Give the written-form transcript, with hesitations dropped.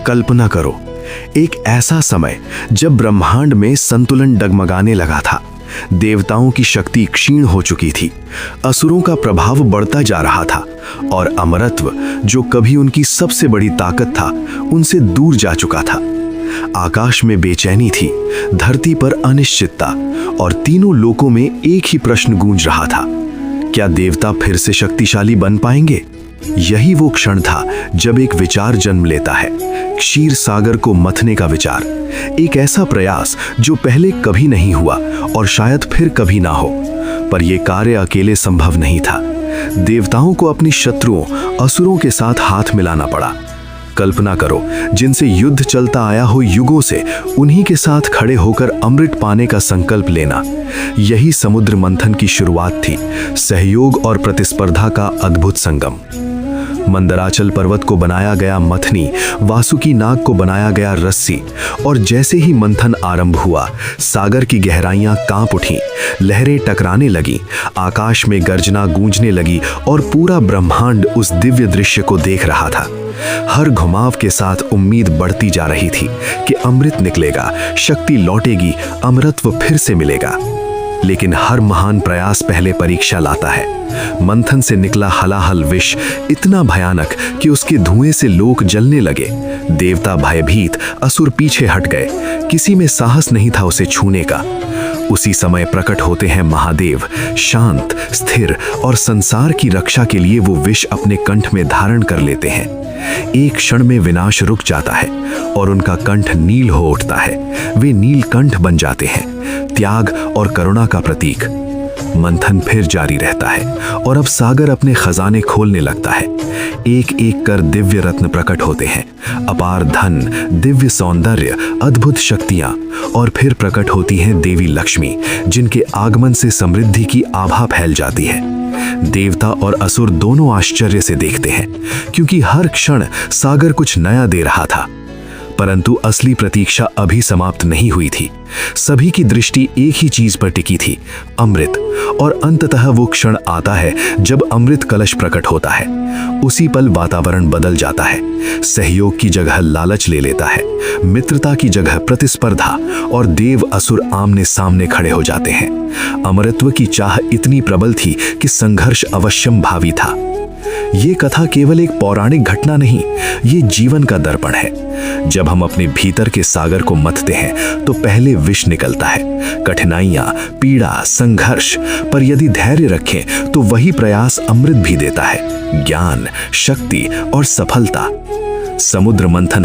कल्पना करो, एक ऐसा समय जब ब्रह्मांड में संतुलन डगमगाने लगा था। देवताओं की शक्ति क्षीण हो चुकी थी, असुरों का प्रभाव बढ़ता जा रहा था और अमरत्व, जो कभी उनकी सबसे बड़ी ताकत था, उनसे दूर जा चुका था। आकाश में बेचैनी थी, धरती पर अनिश्चितता और तीनों लोकों में एक ही प्रश्न गूंज रहा था, क्या देवता फिर से शक्तिशाली बन पाएंगे? यही वो क्षण था जब एक विचार जन्म लेता है, क्षीर सागर को मथने का विचार। एक ऐसा प्रयास जो पहले कभी नहीं हुआ और शायद फिर कभी ना हो। पर यह कार्य अकेले संभव नहीं था। देवताओं को अपनी शत्रुओं असुरों के साथ हाथ मिलाना पड़ा। कल्पना करो, जिनसे युद्ध चलता आया हो युगों से, उन्हीं के साथ खड़े होकर अमृत पाने का संकल्प लेना। यही समुद्र मंथन की शुरुआत थी, सहयोग और प्रतिस्पर्धा का अद्भुत संगम। मंदराचल पर्वत को बनाया गया मथनी, वासुकी नाग को बनाया गया रस्सी, और जैसे ही मंथन आरंभ हुआ, सागर की गहराइयां कांप उठीं, लहरें टकराने लगीं, आकाश में गर्जना गूंजने लगी और पूरा ब्रह्मांड उस दिव्य दृश्य को देख रहा था। हर घुमाव के साथ उम्मीद बढ़ती जा रही थी कि अमृत निकलेगा, शक्ति लौटेगी, अमरत्व फिर से मिलेगा। लेकिन हर महान प्रयास पहले परीक्षा लाता है। मंथन से निकला हलाहल विष इतना भयानक कि उसके धुएं से लोग जलने लगे। देवता भयभीत, असुर पीछे हट गए, किसी में साहस नहीं था उसे छूने का। उसी समय प्रकट होते हैं महादेव, शांत, स्थिर और संसार की रक्षा के लिए वो विष अपने कंठ में धारण कर लेते हैं। एक क्षण में विनाश रुक जाता है और उनका कंठ नील हो उठता है। वे नीलकंठ बन जाते हैं, त्याग और करुणा का प्रतीक। मंथन फिर जारी रहता है और अब सागर अपने खजाने खोलने लगता है। एक एक कर दिव्य रत्न प्रकट होते हैं, अपार धन, दिव्य सौंदर्य, अद्भुत शक्तियां, और फिर प्रकट होती हैं देवी लक्ष्मी, जिनके आगमन से समृद्धि की आभा फैल जाती है। देवता और असुर दोनों आश्चर्य से देखते हैं, क्योंकि हर क्षण सागर कुछ नया दे रहा था। परंतु असली प्रतीक्षा अभी समाप्त नहीं हुई थी। सभी की दृष्टि एक ही चीज पर टिकी थी, अमृत। और अंततः वो क्षण आता है जब अमृत कलश प्रकट होता है। उसी पल वातावरण बदल जाता है। सहयोग की जगह लालच ले लेता है, मित्रता की जगह प्रतिस्पर्धा, और देव असुर आमने सामने खड़े हो जाते हैं। अमरत्व की चाह इतनी प्रबल थी कि संघर्ष अवश्यंभावी था। ये कथा केवल एक पौराणिक घटना नहीं, ये जीवन का दर्पण है। जब हम अपने भीतर के सागर को मथते हैं तो पहले विष निकलता है, कठिनाइयां, पीड़ा, संघर्ष, पर यदि धैर्य रखें तो वही प्रयास अमृत भी देता है, ज्ञान, शक्ति और सफलता। समुद्र मंथन